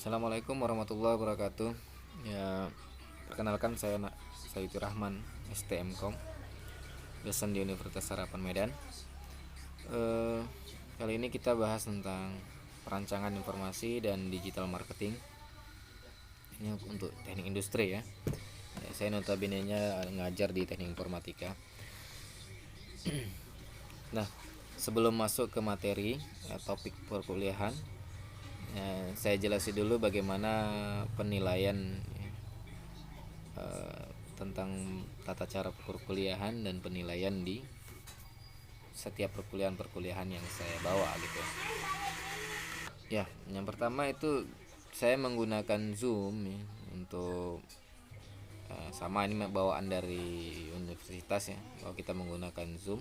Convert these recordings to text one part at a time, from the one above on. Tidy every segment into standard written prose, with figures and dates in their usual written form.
Assalamualaikum warahmatullahi wabarakatuh. Ya, perkenalkan saya Sayuti Rahman, STMkom, dosen di Universitas Harapan Medan. Eh, Kali ini kita bahas tentang perancangan informasi dan digital marketing. Ini untuk teknik industri ya. Saya notabene-nya ngajar di teknik informatika. Nah, sebelum masuk ke materi topik perkuliahan, saya jelasin dulu bagaimana penilaian tentang tata cara perkuliahan dan penilaian di setiap perkuliahan yang saya bawa gitu. Ya, yang pertama itu saya menggunakan Zoom ya, untuk sama ini bawaan dari universitas ya, bahwa kita menggunakan Zoom.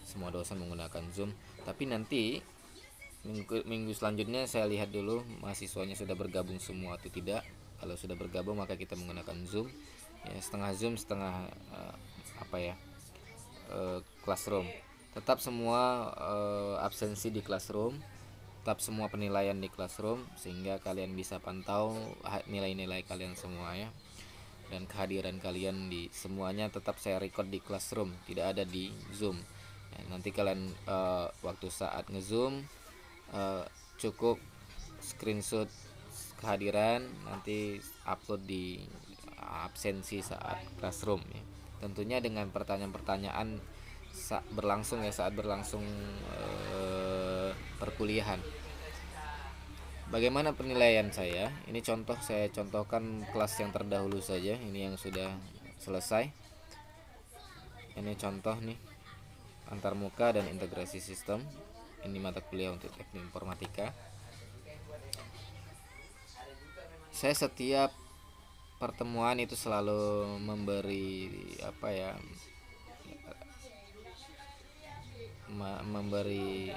Semua dosen menggunakan Zoom, tapi nanti minggu selanjutnya saya lihat dulu mahasiswanya sudah bergabung semua atau tidak. Kalau sudah bergabung maka kita menggunakan Zoom ya, setengah Zoom setengah classroom. Tetap semua absensi di classroom, tetap semua penilaian di classroom, sehingga kalian bisa pantau nilai-nilai kalian semua ya, dan kehadiran kalian di semuanya tetap saya record di classroom, tidak ada di Zoom ya. Nanti kalian waktu saat ngezoom cukup screenshot kehadiran, nanti upload di absensi saat classroom ya. Tentunya dengan pertanyaan-pertanyaan saat berlangsung perkuliahan. Bagaimana penilaian saya? Ini saya contohkan kelas yang terdahulu saja, ini yang sudah selesai. Ini contoh nih, antarmuka dan integrasi sistem. Ini mata kuliah untuk teknik informatika. Saya setiap pertemuan itu selalu memberi memberi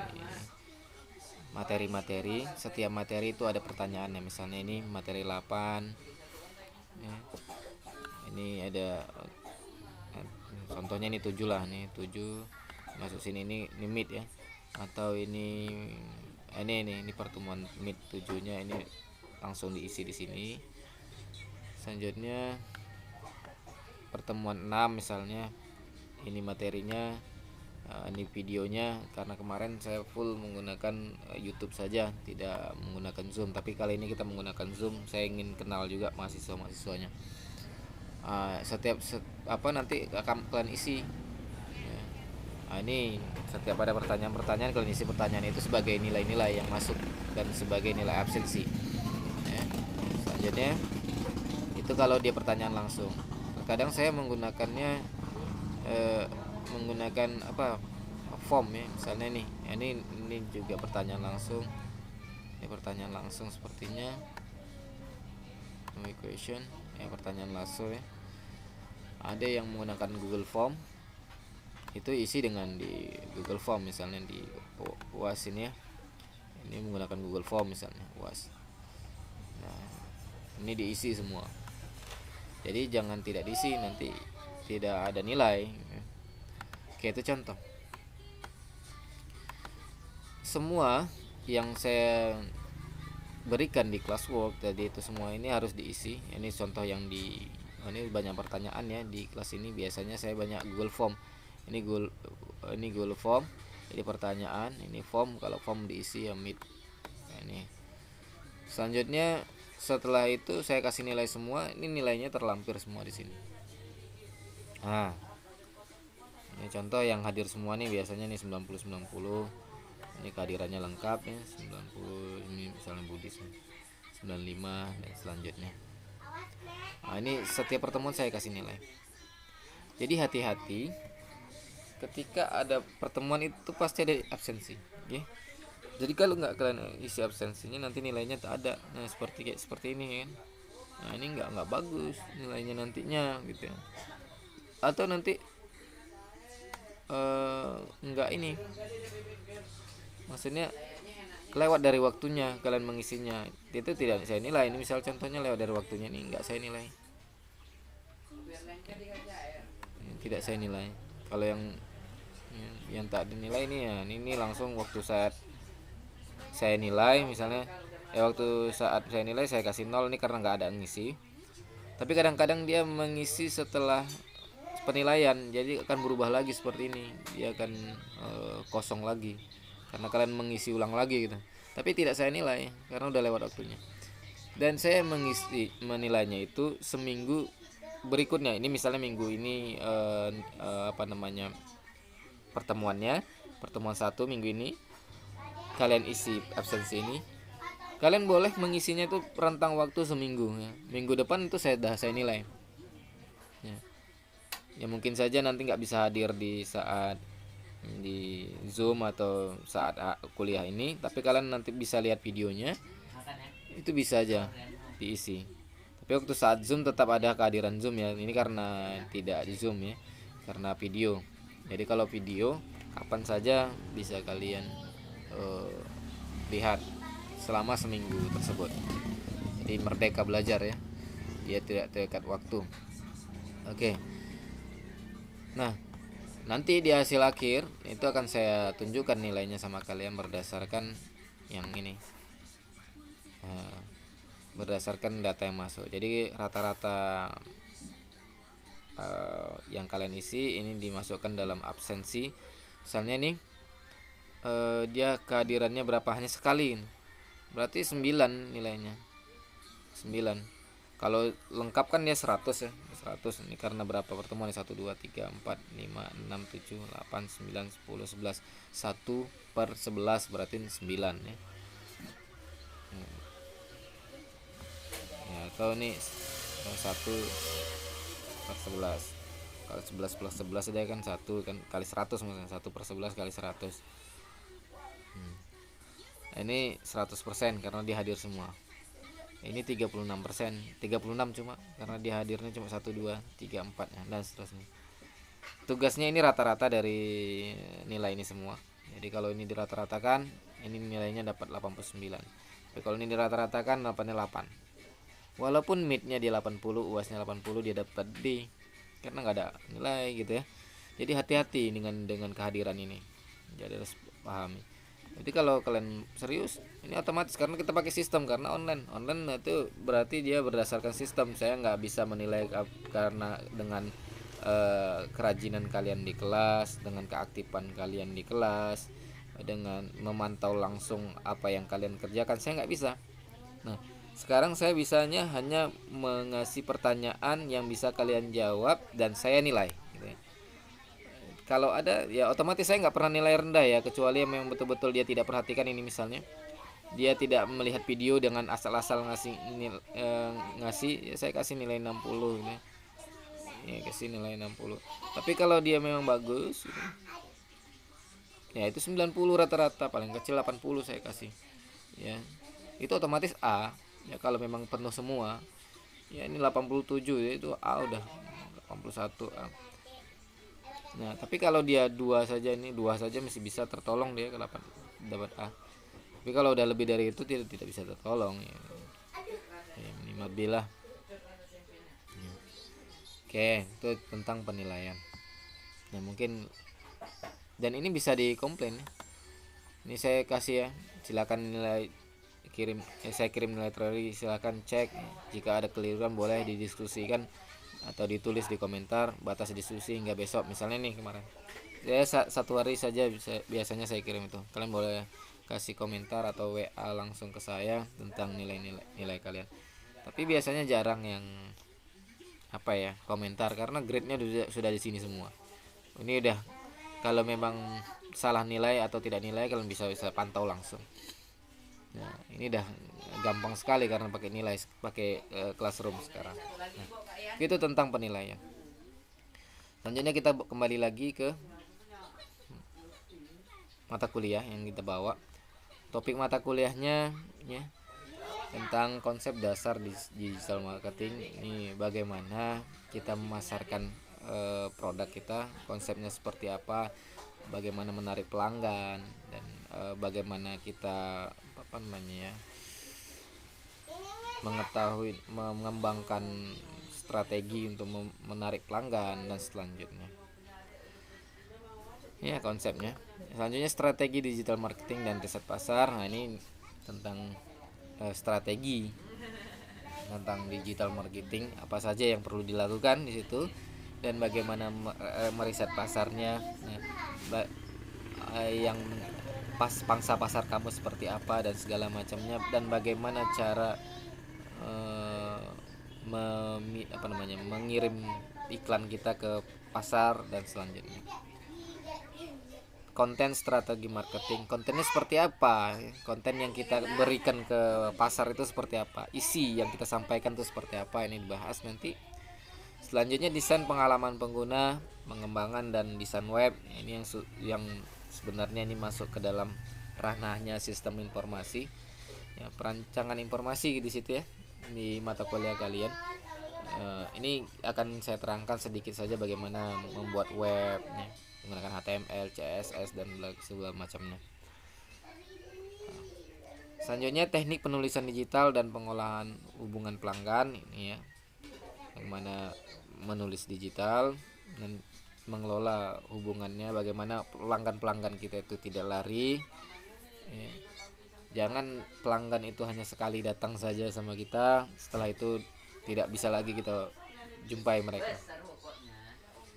materi-materi. Setiap materi itu ada pertanyaannya. Misalnya ini materi 8 ya. Ini ada contohnya ini 7 lah, nih 7 masuk sini, ini mid ya, atau ini pertemuan mid 7-nya, ini langsung diisi di sini. Selanjutnya pertemuan 6 misalnya, ini materinya, ini videonya. Karena kemarin saya full menggunakan YouTube saja, tidak menggunakan Zoom, tapi kali ini kita menggunakan Zoom. Saya ingin kenal juga mahasiswanya. Nanti akan kalian isi ya. Ini setiap ada pertanyaan kalian isi pertanyaan itu sebagai nilai-nilai yang masuk dan sebagai nilai absensi ya. Selanjutnya itu kalau dia pertanyaan langsung. Terkadang saya menggunakannya menggunakan form ya. Misalnya nih, ini juga pertanyaan langsung. Ini pertanyaan langsung sepertinya, no question ya, pertanyaan langsung ya. Ada yang menggunakan Google Form, itu isi dengan di Google Form, misalnya di UAS ini ya. Ini menggunakan Google Form misalnya UAS. Nah, ini diisi semua. Jadi jangan tidak diisi, nanti tidak ada nilai. Oke, itu contoh. Semua yang saya berikan di classwork tadi itu semua ini harus diisi. Ini contoh yang ini banyak pertanyaan ya di kelas ini. Biasanya saya banyak Google Form. Ini Google Form. Jadi pertanyaan, ini form. Kalau form diisi ya mid. Nah, ini. Selanjutnya setelah itu saya kasih nilai semua. Ini nilainya terlampir semua di sini. Nah, ini contoh yang hadir semua nih, biasanya nih 90. Ini kehadirannya lengkap ya, 90. Ini misalnya Budis 95 dan selanjutnya. Nah, ini setiap pertemuan saya kasih nilai. Jadi hati-hati ketika ada pertemuan itu pasti ada absensi ya. Jadi kalau nggak kalian isi absensinya, nanti nilainya tak ada. Nah, seperti ini kan. Nah, ini nggak bagus nilainya nantinya gitu ya. Atau nanti nggak ini, maksudnya lewat dari waktunya kalian mengisinya, itu tidak saya nilai. Ini misal contohnya lewat dari waktunya, ini nggak saya nilai, tidak saya nilai. Kalau yang tak dinilai ini ya, ini langsung waktu saat saya nilai misalnya waktu saat saya nilai saya kasih 0 ini karena nggak ada ngisi. Tapi kadang-kadang dia mengisi setelah penilaian, jadi akan berubah lagi seperti ini, dia akan kosong lagi karena kalian mengisi ulang lagi gitu. Tapi tidak saya nilai karena udah lewat waktunya. Dan saya menilainya itu seminggu berikutnya. Ini misalnya minggu ini apa namanya, pertemuan 1 minggu ini kalian isi absensi ini, kalian boleh mengisinya itu rentang waktu seminggu ya. Minggu depan itu saya nilai ya. Ya mungkin saja nanti nggak bisa hadir di saat di Zoom atau saat kuliah ini, tapi kalian nanti bisa lihat videonya, itu bisa aja diisi. Tapi waktu saat Zoom tetap ada kehadiran Zoom ya. Ini karena tidak di Zoom ya, karena video. Jadi kalau video kapan saja bisa kalian lihat selama seminggu tersebut. Jadi merdeka belajar ya, dia tidak terikat waktu. Oke. Nah, nanti di hasil akhir itu akan saya tunjukkan nilainya sama kalian berdasarkan yang ini, berdasarkan data yang masuk. Jadi rata-rata yang kalian isi ini dimasukkan dalam absensi. Misalnya nih dia kehadirannya berapa, hanya sekali, berarti 9 nilainya, 9. Kalau lengkap kan dia 100 ya, 100. Ini karena berapa pertemuan, 1 2 3 4 5 6 7 8 9 10 11, 1/11 berarti 9 ya. Ya, atau ini 1/11. Kalau 11 plus 11 dia kan 1 kan kali 100, maksudnya 1/11 kali 100. Ini 100% karena dia hadir semua. Ini 36%, 36 cuma karena dia hadirnya cuma 1 2 3 4 ya, dan seterusnya. Tugasnya ini rata-rata dari nilai ini semua. Jadi kalau ini dirata-ratakan, ini nilainya dapat 89. Tapi kalau ini dirata-ratakan dapatnya 8. Walaupun midnya dia 80, UASnya 80, dia dapat D karena nggak ada nilai gitu ya. Jadi hati-hati dengan kehadiran ini. Jadi harus pahami. Jadi kalau kalian serius, ini otomatis karena kita pakai sistem, karena online itu berarti dia berdasarkan sistem. Saya nggak bisa menilai karena dengan kerajinan kalian di kelas, dengan keaktifan kalian di kelas, dengan memantau langsung apa yang kalian kerjakan, saya nggak bisa. Nah, sekarang saya bisanya hanya mengasih pertanyaan yang bisa kalian jawab dan saya nilai gitu ya. Kalau ada ya otomatis saya nggak pernah nilai rendah ya, kecuali yang memang betul-betul dia tidak perhatikan. Ini misalnya dia tidak melihat video dengan asal-asal ngasih ya, saya kasih nilai 60 ini ya, kasih nilai 60. Tapi kalau dia memang bagus gitu, ya itu 90 rata-rata, paling kecil 80 saya kasih ya, itu otomatis A ya. Kalau memang penuh semua ya, ini 87 ya, itu A udah, 81 A. Nah, tapi kalau dia dua saja masih bisa tertolong, dia ke 8 dapat A. Tapi kalau udah lebih dari itu tidak bisa tertolong ya. Ya minimal B lah. Ya. Oke, itu tentang penilaian. Nah, mungkin dan ini bisa dikomplain ya. Ini saya kasih ya, silakan nilai saya kirim nilai teori, silakan cek. Jika ada keliruan boleh didiskusikan atau ditulis di komentar, batas diskusi hingga besok. Misalnya nih kemarin saya 1 hari saja biasanya saya kirim itu, kalian boleh kasih komentar atau WA langsung ke saya tentang nilai kalian. Tapi biasanya jarang yang apa ya komentar, karena grade-nya sudah di sini semua. Ini udah, kalau memang salah nilai atau tidak nilai kalian bisa pantau langsung. Nah, ini udah gampang sekali karena pakai nilai, pakai classroom sekarang. Nah, itu tentang penilaian. Selanjutnya kita kembali lagi ke mata kuliah yang kita bawa. Topik mata kuliahnya ya, tentang konsep dasar digital marketing. Ini bagaimana kita memasarkan produk kita, konsepnya seperti apa, bagaimana menarik pelanggan, dan bagaimana kita apa namanya ya, mengetahui mengembangkan strategi untuk menarik pelanggan dan selanjutnya ya konsepnya. Selanjutnya strategi digital marketing dan riset pasar. Nah, ini tentang strategi tentang digital marketing, apa saja yang perlu dilakukan di situ, dan bagaimana meriset pasarnya. Nah, yang pangsa pasar kamu seperti apa dan segala macamnya, dan bagaimana cara mengirim iklan kita ke pasar dan selanjutnya. Konten strategi marketing, kontennya seperti apa, konten yang kita berikan ke pasar itu seperti apa, isi yang kita sampaikan itu seperti apa, ini dibahas nanti. Selanjutnya desain pengalaman pengguna, pengembangan dan desain web. Ini yang sebenarnya ini masuk ke dalam ranahnya sistem informasi, ya, perancangan informasi di situ ya, di mata kuliah kalian. Ini akan saya terangkan sedikit saja bagaimana membuat web ya, menggunakan HTML, CSS dan segala macamnya. Selanjutnya teknik penulisan digital dan pengolahan hubungan pelanggan, ini ya, bagaimana menulis digital dan mengelola hubungannya, bagaimana pelanggan-pelanggan kita itu tidak lari ya. Jangan pelanggan itu hanya sekali datang saja sama kita, setelah itu tidak bisa lagi kita jumpai mereka.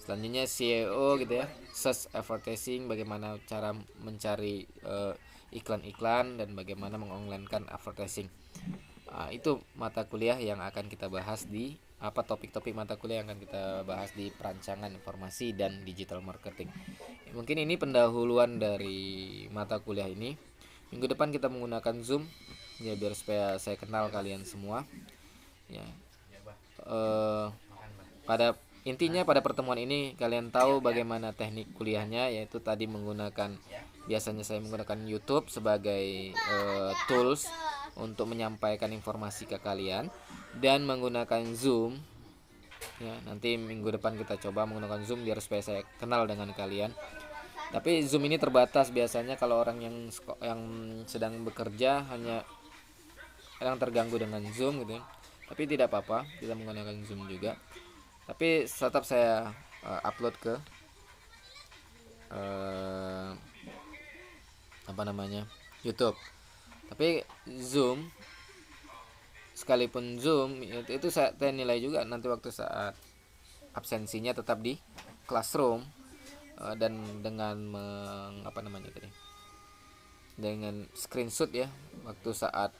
Selanjutnya SEO gitu ya, search advertising, bagaimana cara mencari iklan-iklan dan bagaimana mengonlinekan advertising. Itu mata kuliah yang akan kita bahas di topik-topik mata kuliah yang akan kita bahas di perancangan informasi dan digital marketing. Mungkin ini pendahuluan dari mata kuliah ini. Minggu depan kita menggunakan Zoom ya, biar supaya saya kenal kalian semua ya. Pada pertemuan ini kalian tahu bagaimana teknik kuliahnya, yaitu tadi biasanya saya menggunakan YouTube sebagai tools untuk menyampaikan informasi ke kalian, dan menggunakan Zoom ya. Nanti minggu depan kita coba menggunakan Zoom biar supaya saya kenal dengan kalian. Tapi Zoom ini terbatas, biasanya kalau orang yang sedang bekerja hanya kadang terganggu dengan Zoom gitu ya. Tapi tidak apa-apa, kita menggunakan Zoom juga. Tapi tetap saya upload ke YouTube. Tapi Zoom, sekalipun Zoom itu saya nilai juga nanti waktu saat absensinya tetap di classroom, dan dengan dengan screenshot ya waktu saat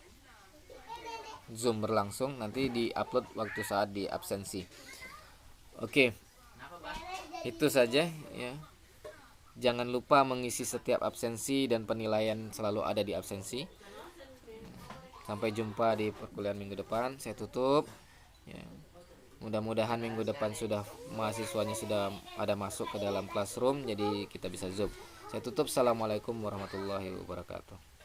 Zoom berlangsung, nanti di-upload waktu saat di absensi. Oke, itu saja ya. Jangan lupa mengisi setiap absensi dan penilaian selalu ada di absensi. Sampai jumpa di perkuliahan minggu depan. Saya tutup ya. Mudah-mudahan minggu depan mahasiswanya sudah ada masuk ke dalam classroom, jadi kita bisa Zoom. Saya tutup. Assalamualaikum warahmatullahi wabarakatuh.